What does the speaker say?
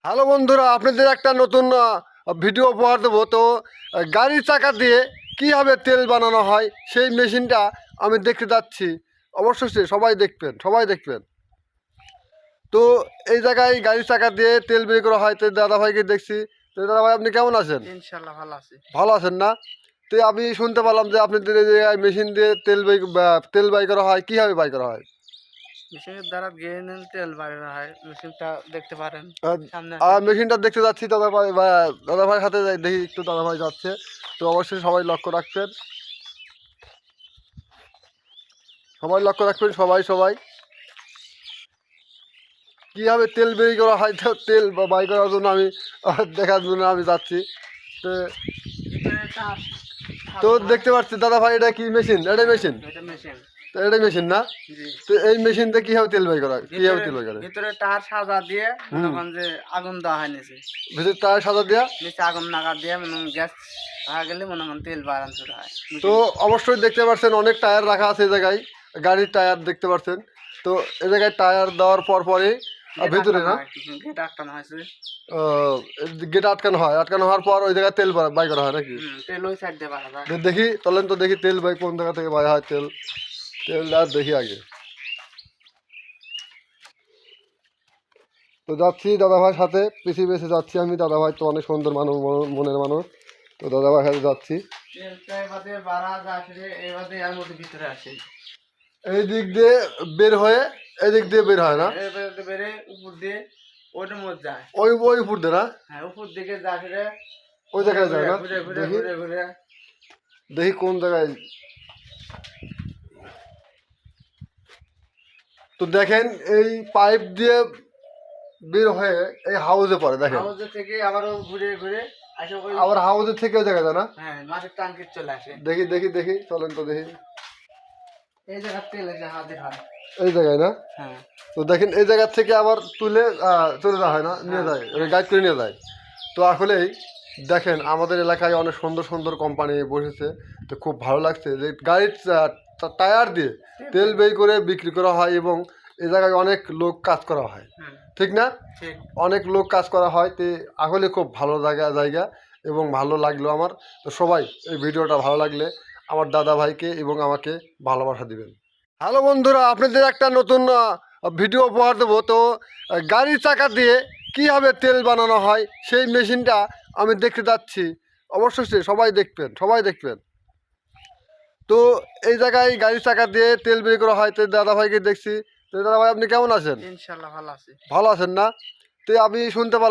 Hello বন্ধুরা, আপনাদের একটা নতুন ভিডিও উপহার দেবো। তো গাড়ির চাকা দিয়ে কীভাবে তেল বানানো হয় সেই মেশিনটা আমি দেখতে যাচ্ছি। অবশ্যই সবাই দেখবেন। তো এই জায়গায় গাড়ির চাকা দিয়ে তেল বের করা হয়। তো দাদাভাইকে দেখছি। তো দাদাভাই, আপনি কেমন আছেন? ইনশাল্লাহ ভালো আছি। ভালো আছেন না? তো আমি শুনতে পেলাম যে আপনাদের এই জায়গায় মেশিন দিয়ে তেল বাই করা হয়। কীভাবে বাই করা হয়? মেশিনের দ্বারা গ্রেনেল তেল বার হয়। মেশিনটা দেখতে পারেন সামনে আর আছে। মেশিনটা দেখতে যাচ্ছি দাদাভাই হাতে দেখি, একটু দাদাভাই যাচ্ছে। তো অবশ্যই সবাই লক্ষ্য রাখবেন, সবাই কীভাবে তেল বের করা হয়। তো তেল বাই করার জন্য আমি দেখার জন্য আমি যাচ্ছি। তো ভিতরে তার তো দেখতে পাচ্ছি দাদাভাই, এটা কি মেশিন? এটাই মেশিন। এটা মেশিন। তো এটাই মেশিন না? জি। তো এই মেশিনটা কীভাবে তেল বাই করা হয়? কীভাবে তেল বাই করে? ভিতরে তার সাজা দিয়ে মনে করেন যে আগুন দেওয়া হয় নিচে। ভিতরে টায়ার সাজা দেওয়া। নিচে আগুন নাগা দিয়ে মনে করেন গ্যাস হয়ে গেলে মনে করেন তেল বাড়ান শুরু হয়। তো অবশ্যই দেখতে পাচ্ছেন অনেক টায়ার রাখা আছে এই জায়গায়, গাড়ির টায়ার দেখতে পাচ্ছেন। তো এই জায়গায় টায়ার দেওয়ার পরে ভিতরে না গেট আটকানো হয়েছে। গেট আটকানো হওয়ার পর ওই জায়গায় তেল বাই করা হয় নাকি? তেল ওই সাইড দিয়ে বাড়া যায়। দেখি, চলেন তো দেখি তেল বাই কোন জায়গা থেকে বাই হয়। তেল আর দেখি আগে। তো যাচ্ছি দাদাভাইয়ের সাথে, পিছিয়ে যাচ্ছি আমি। দাদাভাই তো অনেক সুন্দর মানুষ, মনের মানুষ। তো দাদাভাইয়ের সাথে যাচ্ছি। তেলটা এবারে বাড়া আসলে এবারে এর মধ্যে ভিতরে আসে। এই দিক দিয়ে বের হয়ে এই দিক দিয়ে বের হয় না? এবারে বেরে উপর দিয়ে ওইটার মধ্যে যায়। ওই উপর দিয়ে না? হ্যাঁ, উপর দিকে যায় ফিরে ওই জায়গায় যায় না? ঘুরে ঘুরে দেখি ঘুরে ঘুরে দেখি কোন জায়গায়। তো দেখেন, এই পাইপ দিয়ে বের হয়ে এই হাউসে পড়ে। দেখেন, হাউজে থেকে আবারও ঘুরে ঘুরে আসে ওই। আবার হাউসের থেকে ওই জায়গায় যায় না? হ্যাঁ, মাছের টাঙ্কি চলে আসে। দেখি চলেন তো দেখি। এই জায়গা তেল এসে হাজির হয়। এই জায়গায় না? হ্যাঁ, তো দেখেন, এই জায়গা থেকে আবার তুলে চলে যাওয়া হয় না, নিয়ে যায়, গাইড করে নিয়ে যায়। তো আসলেই দেখেন, আমাদের এলাকায় অনেক সুন্দর সুন্দর কোম্পানি বসেছে। তো খুব ভালো লাগছে যে গাড়ির টায়ার দিয়ে তেল বের করে বিক্রি করা হয়, এবং এ জায়গায় অনেক লোক কাজ করা হয়, ঠিক না? ঠিক। অনেক লোক কাজ করা হয়। তো আসলে খুব ভালো জায়গা এবং ভালো লাগলো আমার। তো সবাই এই ভিডিওটা ভালো লাগলে আমার দাদা ভাইকে এবং আমাকে ভালোবাসা দিবেন। হ্যালো বন্ধুরা, আপনাদের একটা নতুন ভিডিও উপহার দেবো। তো গাড়ির চাকা দিয়ে কীভাবে তেল বানানো হয় সেই মেশিনটা আমি দেখতে যাচ্ছি। অবশ্যই সবাই দেখবেন। তো এই জায়গায় গাড়ির চাকা দিয়ে তেল বের করা হয়। তো দাদাভাইকে দেখছি। তো দাদাভাই, আপনি কেমন আছেন? ইনশাল্লাহ ভালো আছি। ভালো আছেন না? তো আমি শুনতে পেলাম